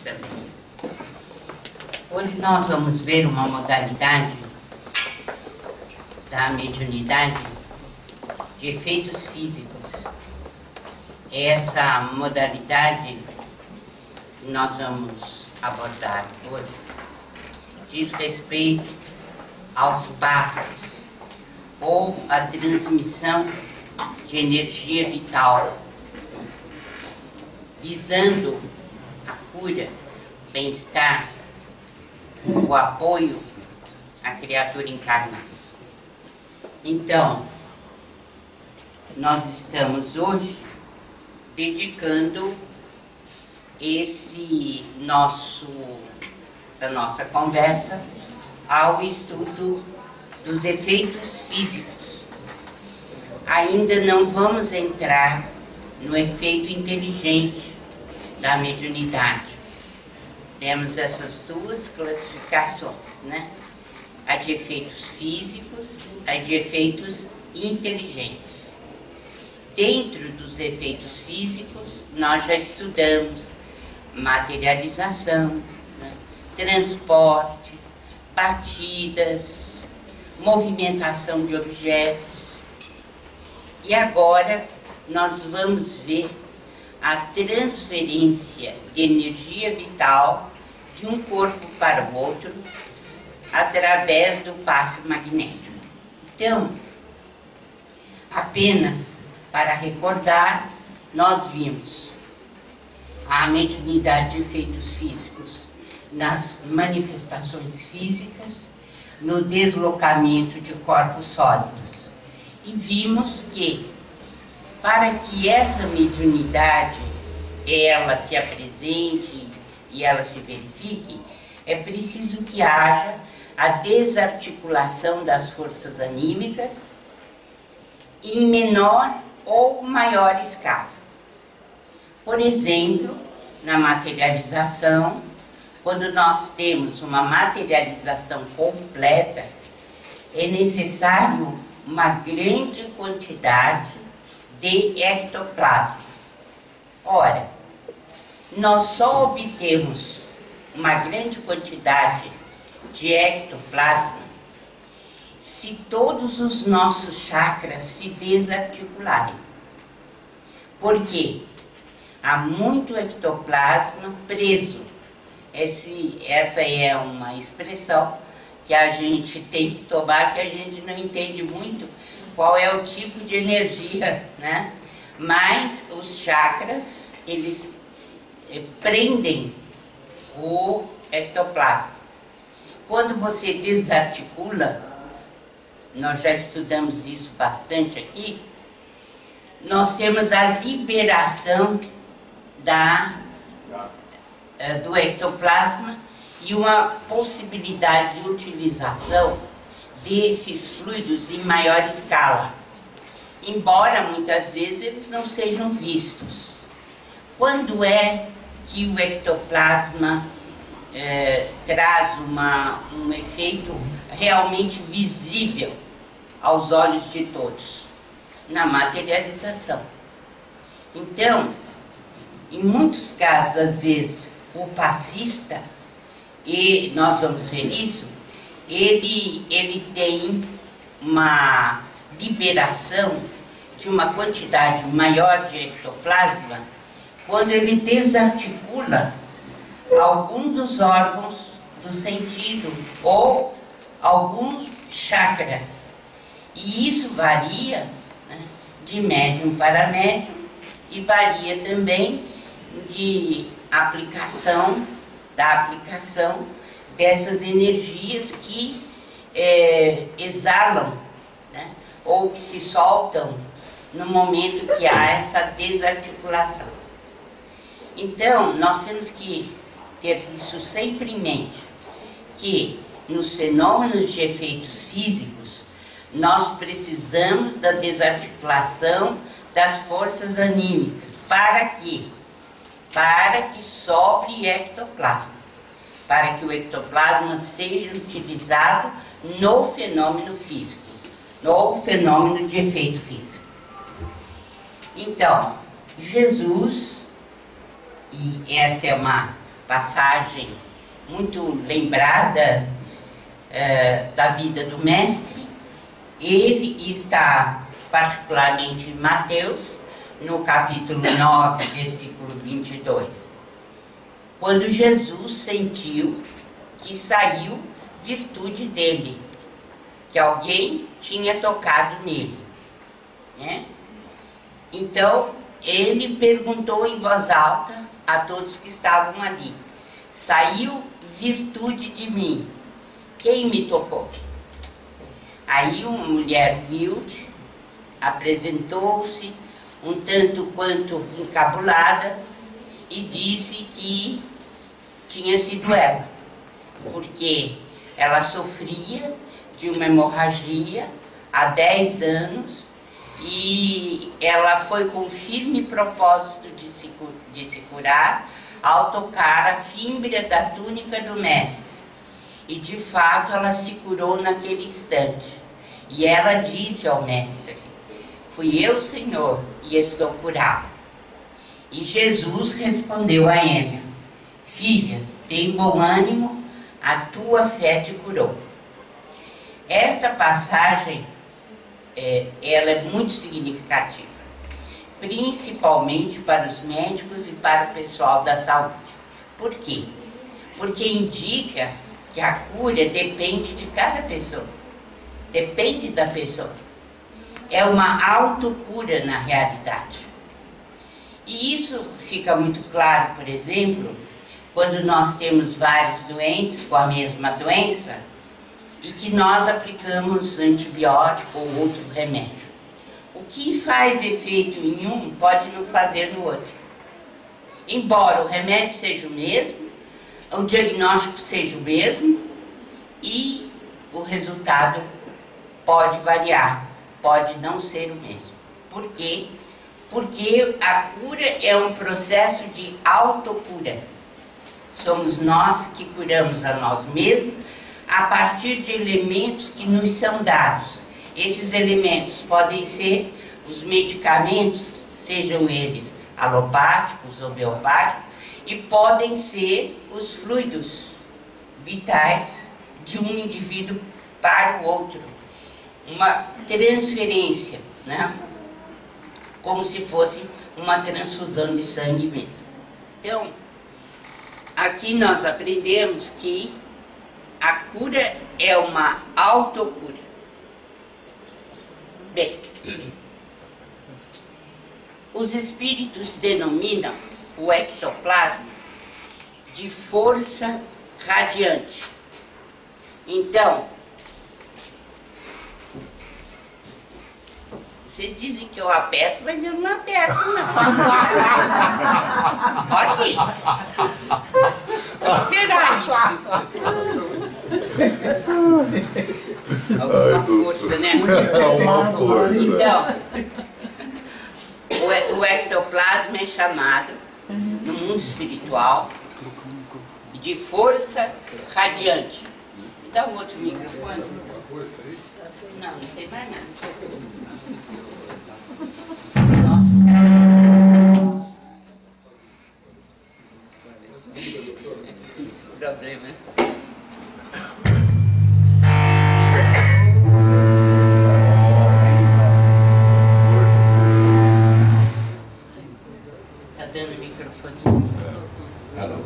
também. Hoje nós vamos ver uma modalidade da mediunidade de efeitos físicos. Essa modalidade que nós vamos abordar hoje diz respeito aos passos ou à transmissão de energia vital, visando a cura, o bem-estar, o apoio à criatura encarnada. Então, nós estamos hoje dedicando essa nossa conversa ao estudo dos efeitos físicos. Ainda não vamos entrar no efeito inteligente da mediunidade. Temos essas duas classificações, né? A de efeitos físicos, a de efeitos inteligentes. Dentro dos efeitos físicos, nós já estudamos materialização, né? Transporte, batidas, movimentação de objetos. E agora nós vamos ver a transferência de energia vital de um corpo para o outro através do passe magnético. Então, apenas para recordar, nós vimos a mediunidade de efeitos físicos nas manifestações físicas, no deslocamento de corpos sólidos. E vimos que, para que essa mediunidade ela se apresente e ela se verifique, é preciso que haja a desarticulação das forças anímicas em menor ou maior escala. Por exemplo, na materialização, quando nós temos uma materialização completa, é necessário uma grande quantidade de ectoplasma. Ora, nós só obtemos uma grande quantidade de ectoplasma se todos os nossos chakras se desarticularem. Por quê? Há muito ectoplasma preso. Essa é uma expressão que a gente tem que tomar, que a gente não entende muito qual é o tipo de energia, né? Mas os chakras, eles prendem o ectoplasma. Quando você desarticula, nós já estudamos isso bastante aqui, nós temos a liberação do ectoplasma e uma possibilidade de utilização desses fluidos em maior escala, embora muitas vezes eles não sejam vistos. Quando é que o ectoplasma traz um efeito realmente visível aos olhos de todos? Na materialização. Então, em muitos casos, às vezes, o passista, e nós vamos ver isso, ele tem uma liberação de uma quantidade maior de ectoplasma quando ele desarticula algum dos órgãos do sentido ou alguns chakras. E isso varia, né, de médium para médium, e varia também da aplicação dessas energias que exalam, né, ou que se soltam no momento que há essa desarticulação. Então, nós temos que ter isso sempre em mente, que nos fenômenos de efeitos físicos, nós precisamos da desarticulação das forças anímicas. Para quê? Para que sobre ectoplasma, para que o ectoplasma seja utilizado no fenômeno físico, no fenômeno de efeito físico. Então, Jesus, e esta é passagem muito lembrada da vida do Mestre. Ele está particularmente em Mateus, no capítulo 9, versículo 22. Quando Jesus sentiu que saiu virtude dele, que alguém tinha tocado nele, né? Então, ele perguntou em voz alta a todos que estavam ali: saiu virtude de mim, quem me tocou? Aí uma mulher humilde apresentou-se, um tanto quanto encabulada, e disse que tinha sido ela, porque ela sofria de uma hemorragia há 10 anos e ela foi com firme propósito de se curar ao tocar a fímbria da túnica do Mestre. E de fato ela se curou naquele instante. E ela disse ao Mestre: fui eu, Senhor, e estou curada. E Jesus respondeu a ela: filha, tem bom ânimo, a tua fé te curou. Esta passagem, ela é muito significativa, principalmente para os médicos e para o pessoal da saúde. Por quê? Porque indica que a cura depende de cada pessoa, depende da pessoa. É uma autocura na realidade. E isso fica muito claro, por exemplo, quando nós temos vários doentes com a mesma doença e que nós aplicamos antibiótico ou outro remédio. O que faz efeito em um pode não fazer no outro. Embora o remédio seja o mesmo, o diagnóstico seja o mesmo e o resultado pode variar, pode não ser o mesmo. Por quê? Porque a cura é um processo de autocura. Somos nós que curamos a nós mesmos a partir de elementos que nos são dados. Esses elementos podem ser os medicamentos, sejam eles alopáticos, homeopáticos, e podem ser os fluidos vitais de um indivíduo para o outro. Uma transferência, né? Como se fosse uma transfusão de sangue mesmo. Então, aqui nós aprendemos que a cura é uma autocura. Bem, os espíritos denominam o ectoplasma de força radiante. Então, vocês dizem que eu aperto, mas eu não aperto, não. Olha aí. O que será isso? Alguma força, né? Uma força. Então, o ectoplasma é chamado, no mundo espiritual, de força radiante. Me dá um outro microfone. Não, não tem mais nada. Problema. Tá dando microfone? Não.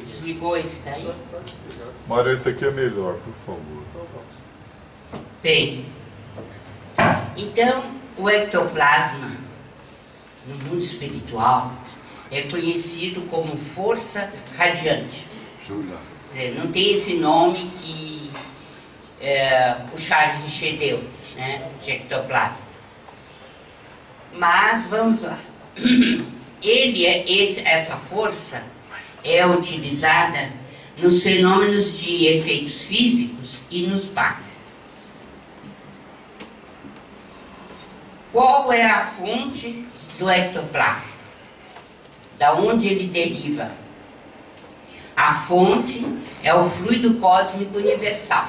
Desligou esse daí? Maria, esse aqui é melhor, por favor. Bem, então o ectoplasma no mundo espiritual é conhecido como força radiante. Júlia. Não tem esse nome que o Charles Richer deu, né, de ectoplasma. Mas vamos lá. Essa força é utilizada nos fenômenos de efeitos físicos e nos passes. Qual é a fonte do ectoplasma? Da onde ele deriva? A fonte é o fluido cósmico universal,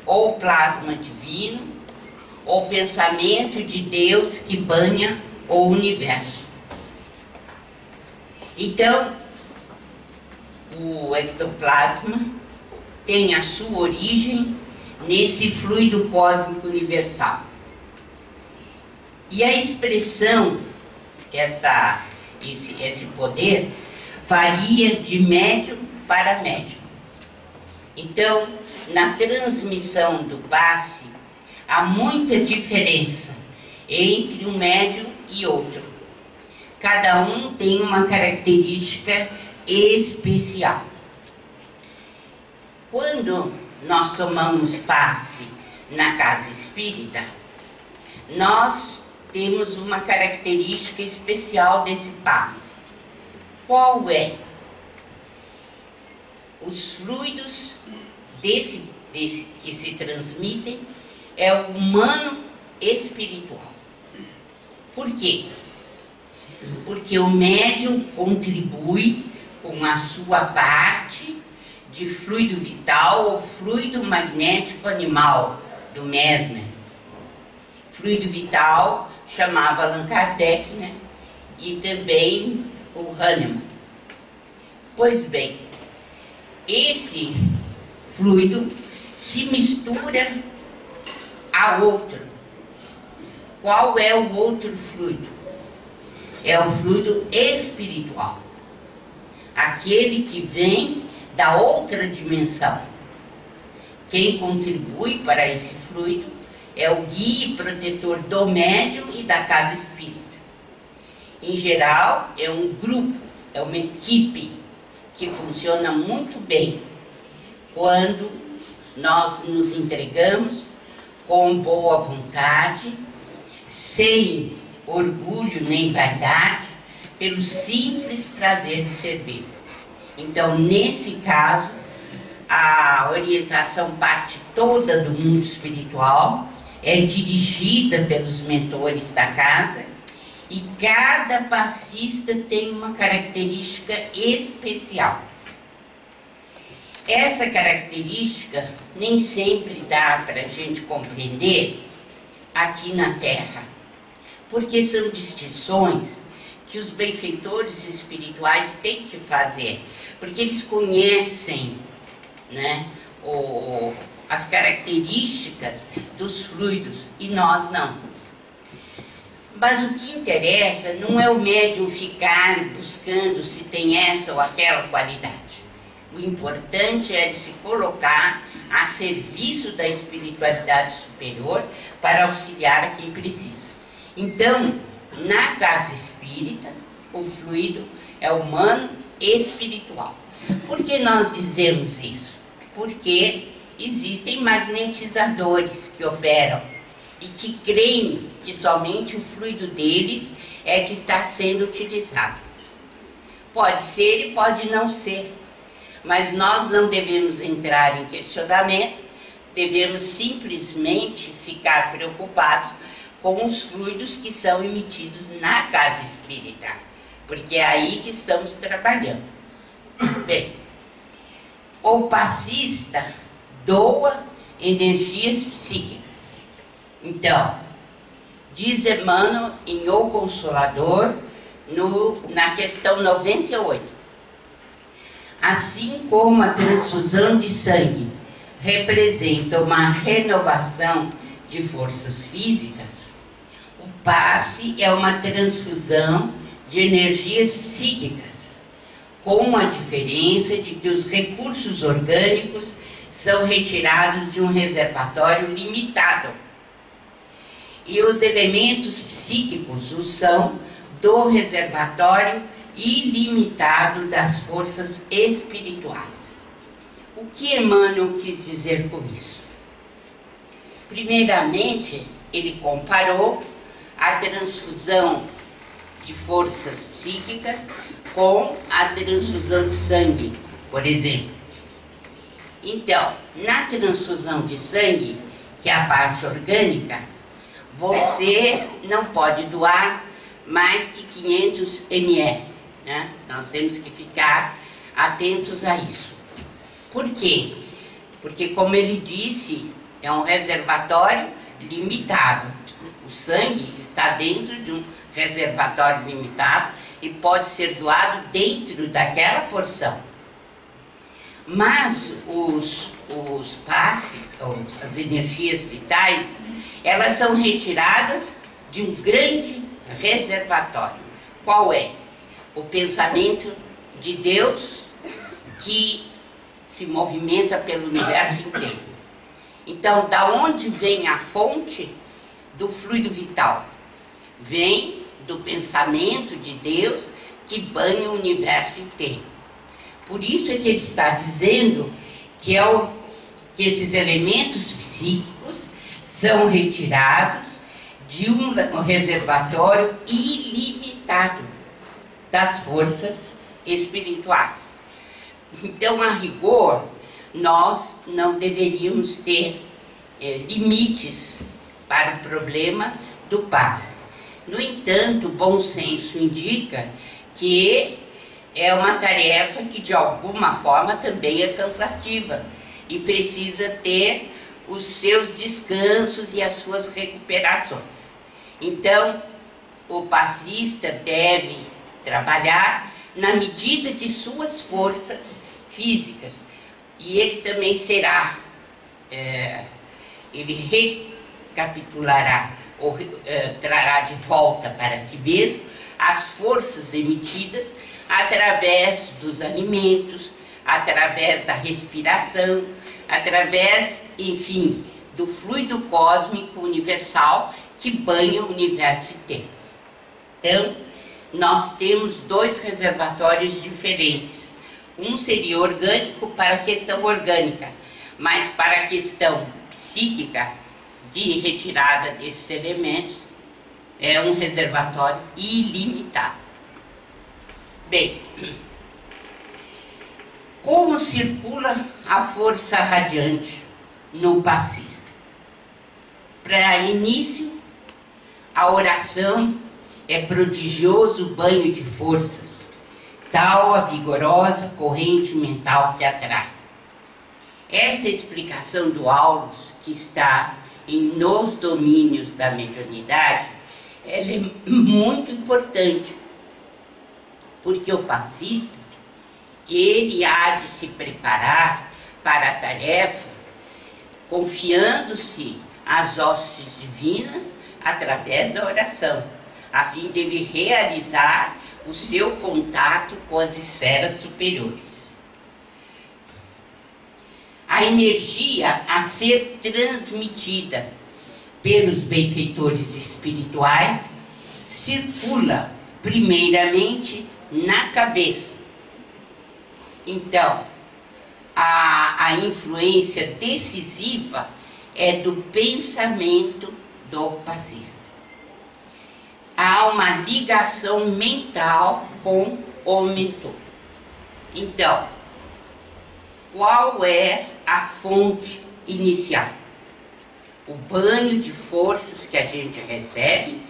ou plasma divino, ou pensamento de Deus que banha o universo. Então, o ectoplasma tem a sua origem nesse fluido cósmico universal. E a expressão, esse poder, varia de médium para médium. Então, na transmissão do passe, há muita diferença entre um médium e outro. Cada um tem uma característica especial. Quando nós tomamos passe na casa espírita, nós temos uma característica especial desse passe. Qual é? Os fluidos desse que se transmitem é o humano espiritual. Por quê? Porque o médium contribui com a sua parte de fluido vital ou fluido magnético animal do Mesmer. Fluido vital chamava Allan Kardec, né? E também o Hahnemann. Pois bem, esse fluido se mistura a outro. Qual é o outro fluido? É o fluido espiritual. Aquele que vem da outra dimensão. Quem contribui para esse fluido é o guia e protetor do médium e da casa espírita. Em geral, é um grupo, é uma equipe que funciona muito bem quando nós nos entregamos com boa vontade, sem orgulho nem vaidade, pelo simples prazer de servir. Então, nesse caso, a orientação parte toda do mundo espiritual, é dirigida pelos mentores da casa, e cada passista tem uma característica especial. Essa característica nem sempre dá para a gente compreender aqui na Terra, porque são distinções que os benfeitores espirituais têm que fazer, porque eles conhecem, né, as características dos fluidos e nós não. Mas o que interessa não é o médium ficar buscando se tem essa ou aquela qualidade. O importante é ele se colocar a serviço da espiritualidade superior para auxiliar a quem precisa. Então, na casa espírita, o fluido é humano e espiritual. Por que nós dizemos isso? Porque existem magnetizadores que operam e que creem que somente o fluido deles é que está sendo utilizado. Pode ser e pode não ser, mas nós não devemos entrar em questionamento, devemos simplesmente ficar preocupados com os fluidos que são emitidos na casa espírita, porque é aí que estamos trabalhando. Bem, o passista doa energias psíquicas. Então, diz Emmanuel em O Consolador, na questão 98. Assim como a transfusão de sangue representa uma renovação de forças físicas, o passe é uma transfusão de energias psíquicas, com a diferença de que os recursos orgânicos são retirados de um reservatório limitado e os elementos psíquicos o são do reservatório ilimitado das forças espirituais. O que Emmanuel quis dizer com isso? Primeiramente, ele comparou a transfusão de forças psíquicas com a transfusão de sangue, por exemplo. Então, na transfusão de sangue, que é a parte orgânica, você não pode doar mais que 500 ml, né? Nós temos que ficar atentos a isso. Por quê? Porque, como ele disse, é um reservatório limitado. O sangue está dentro de um reservatório limitado e pode ser doado dentro daquela porção. Mas os passes, as energias vitais, elas são retiradas de um grande reservatório. Qual é? O pensamento de Deus que se movimenta pelo universo inteiro. Então, da onde vem a fonte do fluido vital? Vem do pensamento de Deus que banha o universo inteiro. Por isso é que ele está dizendo que esses elementos psíquicos são retirados de um reservatório ilimitado das forças espirituais. Então, a rigor, nós não deveríamos ter limites para o problema do passe. No entanto, o bom senso indica que é uma tarefa que de alguma forma também é cansativa e precisa ter os seus descansos e as suas recuperações. Então, o passista deve trabalhar na medida de suas forças físicas e ele também será, ele recapitulará ou trará de volta para si mesmo as forças emitidas através dos alimentos, através da respiração, através, enfim, do fluido cósmico universal que banha o universo inteiro. Então, nós temos dois reservatórios diferentes. Um seria orgânico para a questão orgânica, mas para a questão psíquica de retirada desses elementos é um reservatório ilimitado. Bem, como circula a força radiante no passista? Para início, a oração é prodigioso banho de forças, tal a vigorosa corrente mental que atrai. Essa explicação do Aulus, que está nos domínios da mediunidade, ela é muito importante, porque o passista, ele há de se preparar para a tarefa, confiando-se às hostes divinas através da oração, a fim de ele realizar o seu contato com as esferas superiores. A energia a ser transmitida pelos benfeitores espirituais circula primeiramente na cabeça. Então, a influência decisiva é do pensamento do passista. Há uma ligação mental com o mentor. Então, qual é a fonte inicial? O banho de forças que a gente recebe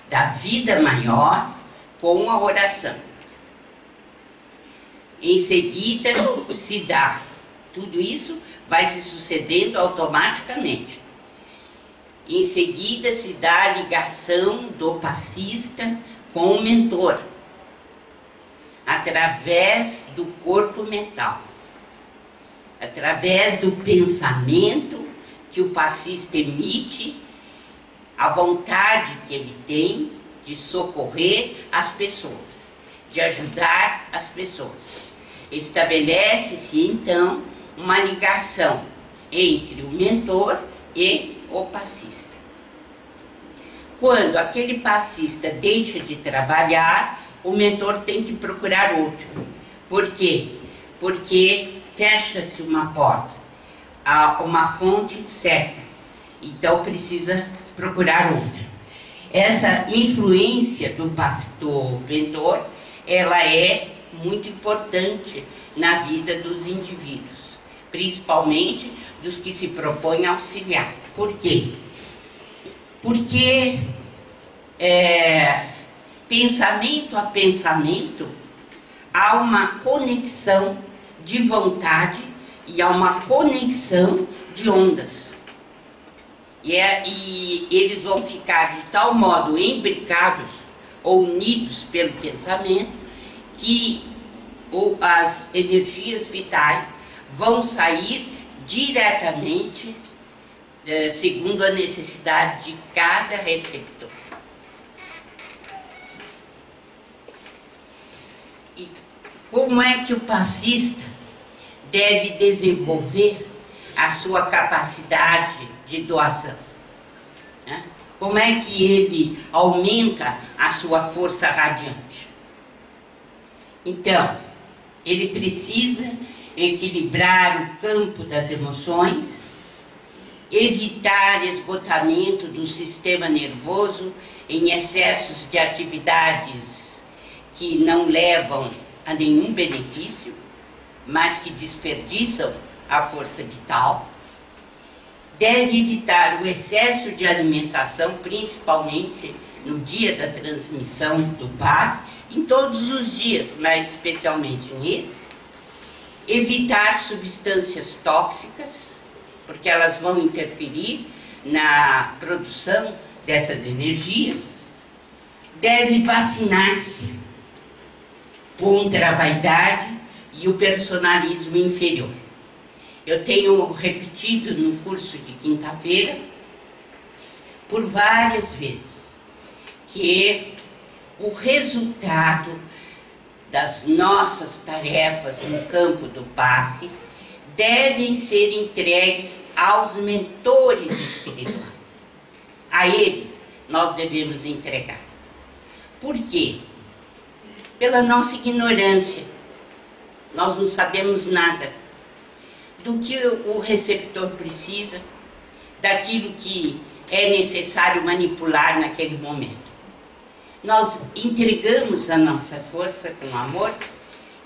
da vida maior com a oração. Em seguida se dá, tudo isso vai se sucedendo automaticamente. Em seguida se dá a ligação do passista com o mentor, através do corpo mental, através do pensamento que o passista emite, a vontade que ele tem de socorrer as pessoas, de ajudar as pessoas. Estabelece-se então uma ligação entre o mentor e o passista. Quando aquele passista deixa de trabalhar, o mentor tem que procurar outro. Por quê? Porque fecha-se uma porta, há uma fonte certa, então precisa procurar outra. Essa influência do mentor, ela é muito importante na vida dos indivíduos, principalmente dos que se propõem a auxiliar. Por quê? Porque pensamento a pensamento há uma conexão de vontade e há uma conexão de ondas. E eles vão ficar de tal modo imbricados ou unidos pelo pensamento, que as energias vitais vão sair diretamente, segundo a necessidade de cada receptor. E como é que o passista deve desenvolver a sua capacidade de doação? Como é que ele aumenta a sua força radiante? Então, ele precisa equilibrar o campo das emoções, evitar esgotamento do sistema nervoso em excessos de atividades que não levam a nenhum benefício, mas que desperdiçam a força vital. Deve evitar o excesso de alimentação, principalmente no dia da transmissão do passe, em todos os dias, mas especialmente nesse. Evitar substâncias tóxicas, porque elas vão interferir na produção dessas energias. Deve vacinar-se contra a vaidade e o personalismo inferior. Eu tenho repetido no curso de quinta-feira, por várias vezes, que o resultado das nossas tarefas no campo do passe devem ser entregues aos mentores espirituais. A eles nós devemos entregar. Por quê? Pela nossa ignorância. Nós não sabemos nada do que o receptor precisa, daquilo que é necessário manipular naquele momento. Nós entregamos a nossa força com amor,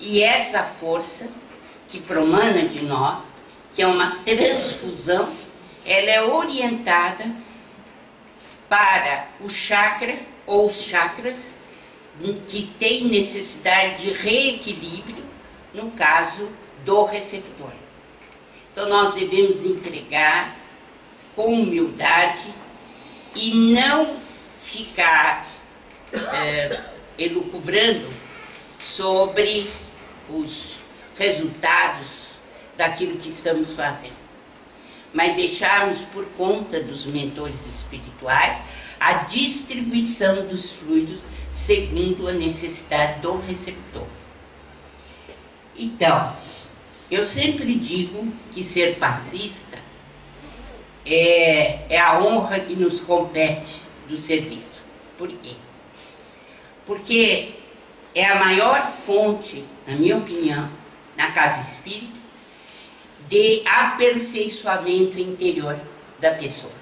e essa força que promana de nós, que é uma transfusão, ela é orientada para o chakra ou os chakras que têm necessidade de reequilíbrio, no caso do receptor. Então nós devemos entregar com humildade e não ficar elucubrando sobre os resultados daquilo que estamos fazendo, mas deixarmos por conta dos mentores espirituais a distribuição dos fluidos segundo a necessidade do receptor. Então, eu sempre digo que ser passista é a honra que nos compete do serviço. Por quê? Porque é a maior fonte, na minha opinião, na casa espírita, de aperfeiçoamento interior da pessoa.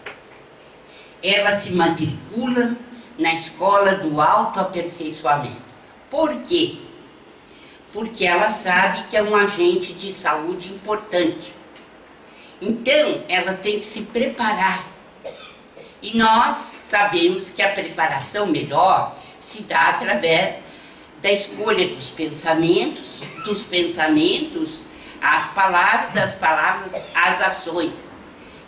Ela se matricula na escola do autoaperfeiçoamento. Por quê? Porque ela sabe que é um agente de saúde importante. Então, ela tem que se preparar. E nós sabemos que a preparação melhor se dá através da escolha dos pensamentos, às palavras, das palavras, às ações.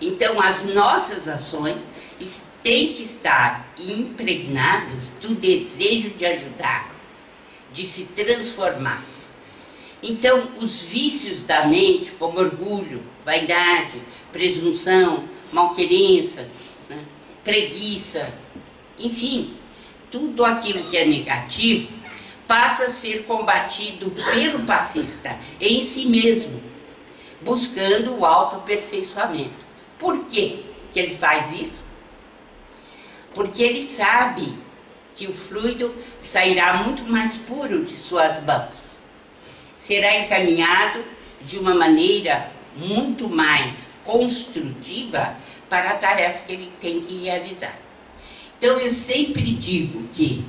Então, as nossas ações têm que estar impregnadas do desejo de ajudar, de se transformar. Então, os vícios da mente, como orgulho, vaidade, presunção, malquerença, né, preguiça, enfim, tudo aquilo que é negativo passa a ser combatido pelo passista em si mesmo, buscando o autoaperfeiçoamento. Por quê que ele faz isso? Porque ele sabe que o fluido sairá muito mais puro de suas mãos. Será encaminhado de uma maneira muito mais construtiva para a tarefa que ele tem que realizar. Então, eu sempre digo que,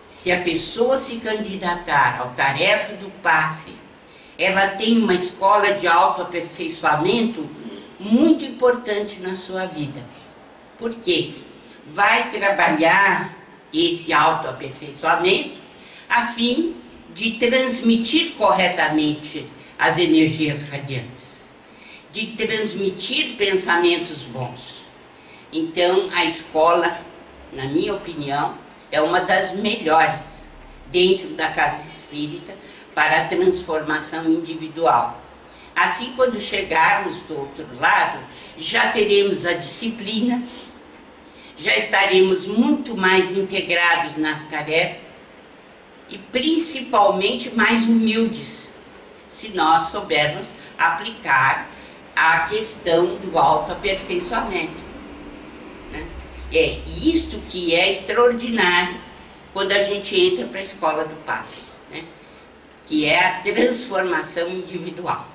se a pessoa se candidatar à tarefa do passe, ela tem uma escola de autoaperfeiçoamento muito importante na sua vida. Por quê? Vai trabalhar esse autoaperfeiçoamento a fim de transmitir corretamente as energias radiantes, de transmitir pensamentos bons. Então, a escola, na minha opinião, é uma das melhores dentro da casa espírita para a transformação individual. Assim, quando chegarmos do outro lado, já teremos a disciplina, já estaremos muito mais integrados nas tarefas e principalmente mais humildes, se nós soubermos aplicar a questão do autoaperfeiçoamento, né? É isto que é extraordinário quando a gente entra para a escola do passe, né? Que é a transformação individual.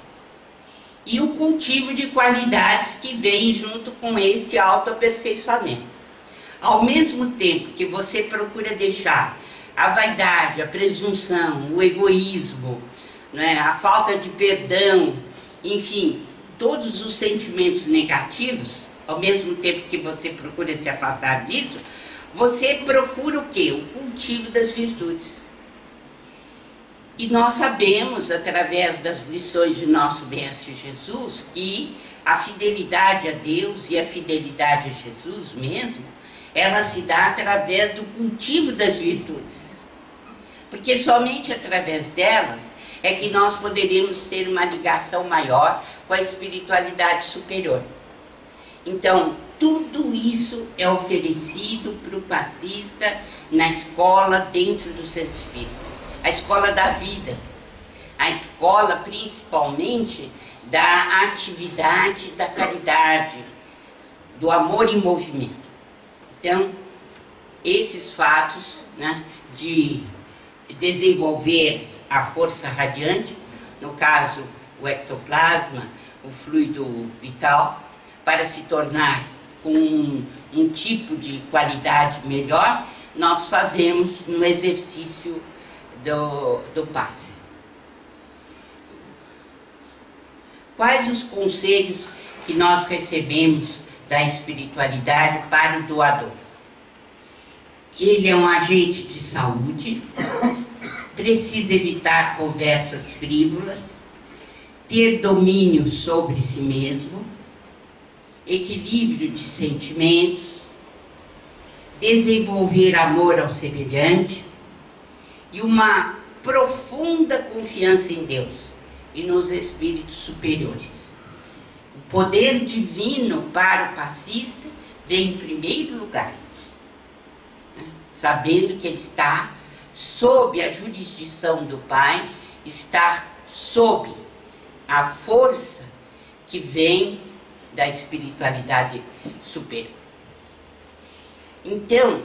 E o cultivo de qualidades que vem junto com este autoaperfeiçoamento. Ao mesmo tempo que você procura deixar a vaidade, a presunção, o egoísmo, né, a falta de perdão, enfim, todos os sentimentos negativos, ao mesmo tempo que você procura se afastar disso, você procura o quê? O cultivo das virtudes. E nós sabemos, através das lições de nosso Mestre Jesus, que a fidelidade a Deus e a fidelidade a Jesus mesmo, ela se dá através do cultivo das virtudes. Porque somente através delas é que nós poderemos ter uma ligação maior com a espiritualidade superior. Então, tudo isso é oferecido para o passista na escola dentro do centro espírita. A escola da vida, a escola principalmente da atividade da caridade, do amor em movimento. Então, esses fatos, né, de desenvolver a força radiante, no caso o ectoplasma, o fluido vital, para se tornar com um tipo de qualidade melhor, nós fazemos no exercício do passe. Quais os conselhos que nós recebemos da espiritualidade para o doador? Ele é um agente de saúde, precisa evitar conversas frívolas, ter domínio sobre si mesmo, equilíbrio de sentimentos, desenvolver amor ao semelhante e uma profunda confiança em Deus e nos espíritos superiores. O poder divino para o passista vem em primeiro lugar, né? Sabendo que ele está sob a jurisdição do Pai, está sob a força que vem da espiritualidade superior. Então,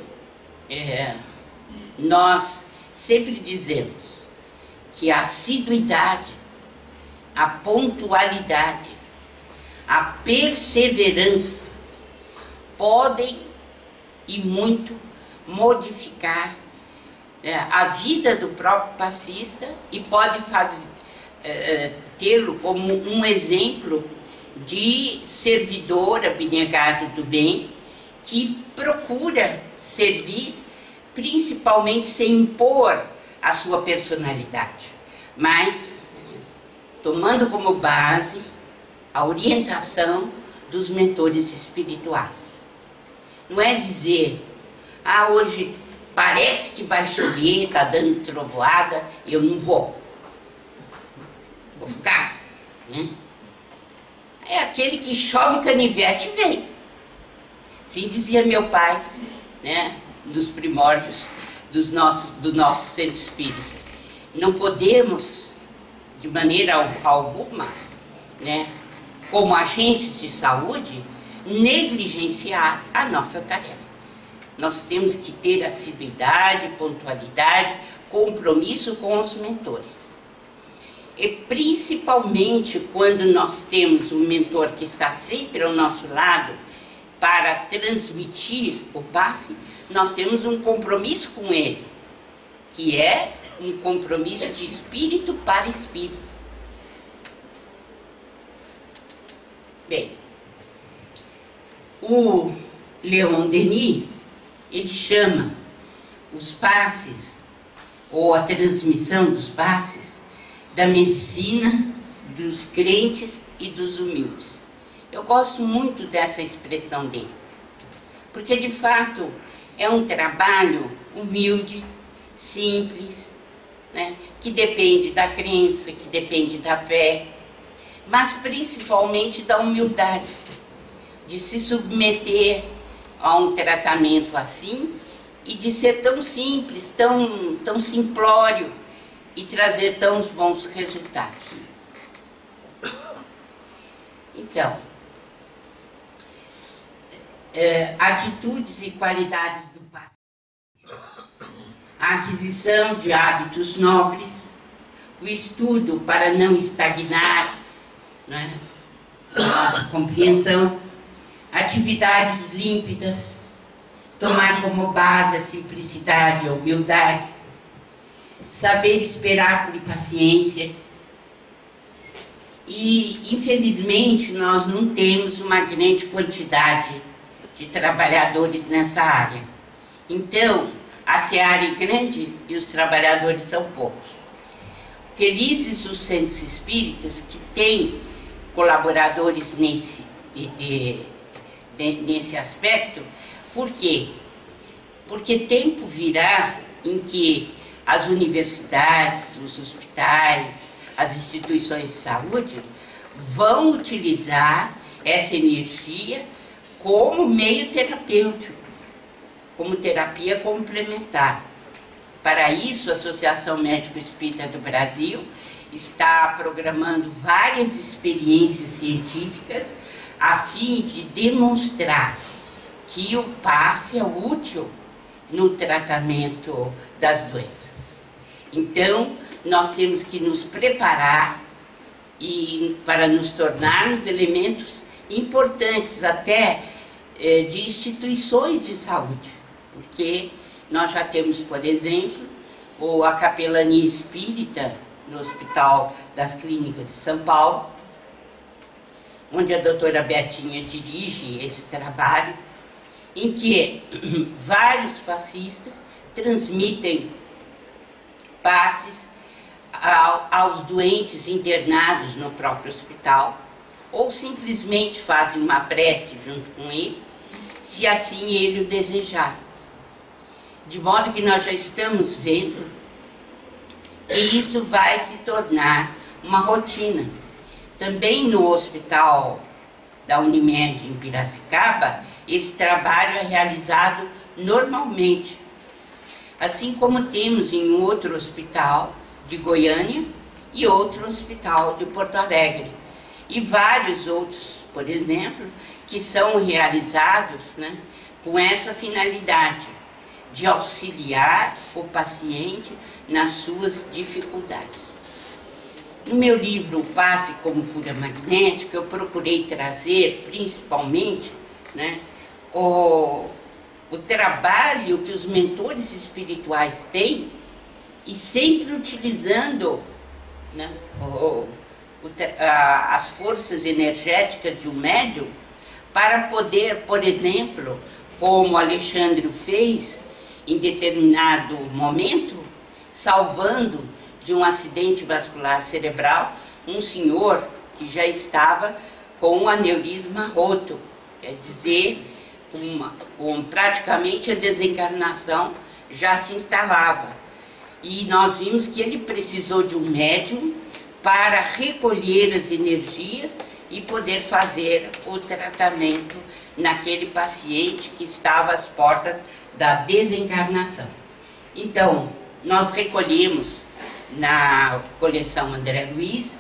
nós sempre dizemos que a assiduidade, a pontualidade, a perseverança podem e muito modificar a vida do próprio passista e pode tê-lo como um exemplo de servidor abnegado do bem que procura servir principalmente sem impor a sua personalidade, mas tomando como base a orientação dos mentores espirituais. Não é dizer, hoje parece que vai chover, está dando trovoada, eu não vou ficar, né? É aquele que chove canivete vem. Assim dizia meu pai, né, dos primórdios do nosso centro espírita. Não podemos, de maneira alguma, né, como agentes de saúde, negligenciar a nossa tarefa. Nós temos que ter assiduidade, pontualidade, compromisso com os mentores. E principalmente quando nós temos um mentor que está sempre ao nosso lado para transmitir o passe, nós temos um compromisso com ele, que é um compromisso de espírito para espírito. Bem, o Leon Denis, ele chama os passes, ou a transmissão dos passes, da medicina dos crentes e dos humildes. Eu gosto muito dessa expressão dele, porque de fato é um trabalho humilde, simples, né? Que depende da crença, que depende da fé, mas principalmente da humildade, de se submeter a um tratamento assim e de ser tão simples, tão simplório e trazer tão bons resultados. Então, atitudes e qualidades do passe: a aquisição de hábitos nobres, o estudo para não estagnar, né, a compreensão, atividades límpidas, tomar como base a simplicidade e a humildade, saber esperar com paciência. E, infelizmente, nós não temos uma grande quantidade de trabalhadores nessa área. Então, a seara é grande e os trabalhadores são poucos. Felizes os centros espíritas que têm colaboradores nesse aspecto. Por quê? Porque tempo virá em que as universidades, os hospitais, as instituições de saúde vão utilizar essa energia como meio terapêutico, como terapia complementar. Para isso, a Associação Médico Espírita do Brasil está programando várias experiências científicas a fim de demonstrar que o passe é útil no tratamento das doenças. Então, nós temos que nos preparar para nos tornarmos elementos importantes até de instituições de saúde, porque nós já temos, por exemplo, a capelania espírita no Hospital das Clínicas de São Paulo, onde a doutora Betinha dirige esse trabalho, em que vários passistas transmitem passes aos doentes internados no próprio hospital, ou simplesmente fazem uma prece junto com ele, se assim ele o desejar. De modo que nós já estamos vendo que isso vai se tornar uma rotina. Também no hospital da Unimed em Piracicaba, esse trabalho é realizado normalmente. Assim como temos em outro hospital de Goiânia e outro hospital de Porto Alegre. E vários outros, por exemplo, que são realizados, né, com essa finalidade de auxiliar o paciente nas suas dificuldades. No meu livro O Passe como Cura Magnética, eu procurei trazer principalmente, né, o trabalho que os mentores espirituais têm e sempre utilizando, né, as forças energéticas de um médium para poder, por exemplo, como Alexandre fez em determinado momento, salvando de um acidente vascular cerebral um senhor que já estava com um aneurisma roto, quer dizer, praticamente a desencarnação já se instalava. E nós vimos que ele precisou de um médium para recolher as energias e poder fazer o tratamento naquele paciente que estava às portas da desencarnação. Então, nós recolhemos na coleção André Luiz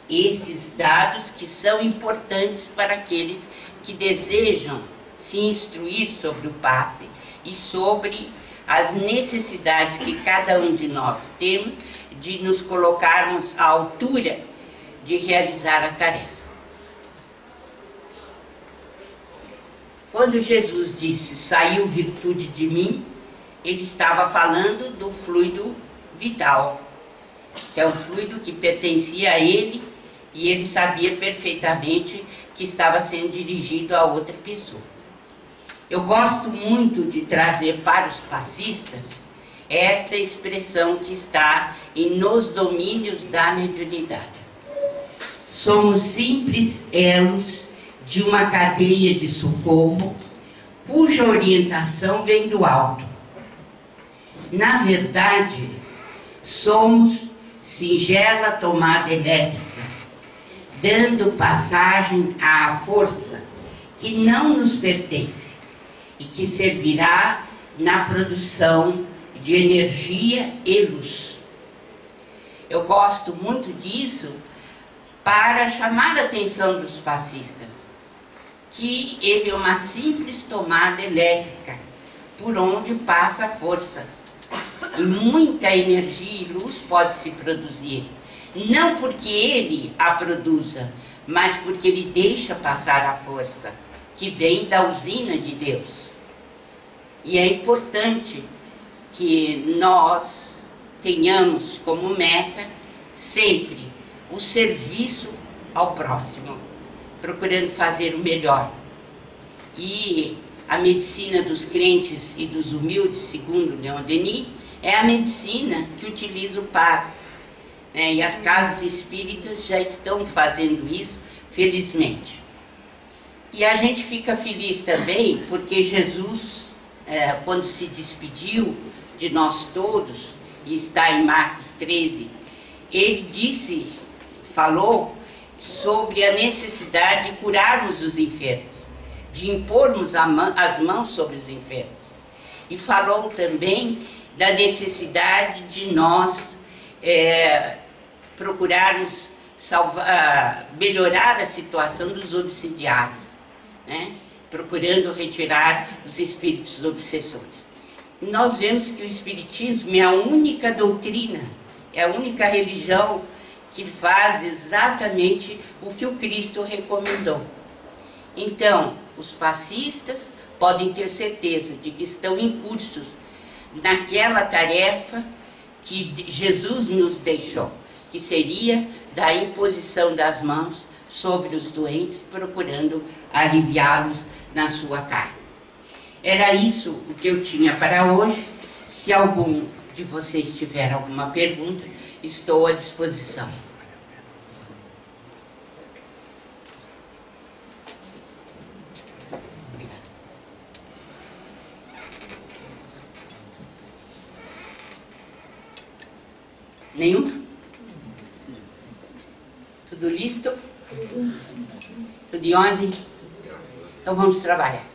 esses dados que são importantes para aqueles que desejam se instruir sobre o passe e sobre as necessidades que cada um de nós temos de nos colocarmos à altura de realizar a tarefa. Quando Jesus disse, saiu virtude de mim, ele estava falando do fluido vital, que é um fluido que pertencia a ele e ele sabia perfeitamente que estava sendo dirigido a outra pessoa. Eu gosto muito de trazer para os passistas esta expressão que está nos domínios da mediunidade. Somos simples elos de uma cadeia de socorro, cuja orientação vem do alto. Na verdade, somos singela tomada elétrica, dando passagem à força que não nos pertence e que servirá na produção de energia e luz. Eu gosto muito disso para chamar a atenção dos passistas, que ele é uma simples tomada elétrica por onde passa a força. E muita energia e luz pode se produzir, não porque ele a produza, mas porque ele deixa passar a força, que vem da usina de Deus. E é importante que nós tenhamos como meta sempre o serviço ao próximo, procurando fazer o melhor. E a medicina dos crentes e dos humildes, segundo Leon Denis, é a medicina que utiliza o passe. E as casas espíritas já estão fazendo isso, felizmente. E a gente fica feliz também porque Jesus, quando se despediu de nós todos, e está em Marcos 13, ele falou sobre a necessidade de curarmos os enfermos, de impormos as mãos sobre os enfermos. E falou também da necessidade de nós procurarmos melhorar a situação dos obsidiados, né? Procurando retirar os espíritos obsessores. Nós vemos que o Espiritismo é a única doutrina, é a única religião que faz exatamente o que o Cristo recomendou. Então, os passistas podem ter certeza de que estão incursos naquela tarefa que Jesus nos deixou, que seria da imposição das mãos sobre os doentes, procurando aliviá-los na sua carne. Era isso o que eu tinha para hoje. Se algum de vocês tiver alguma pergunta, estou à disposição. Nenhuma? Tudo listo? Tudo em ordem? Então vamos trabalhar.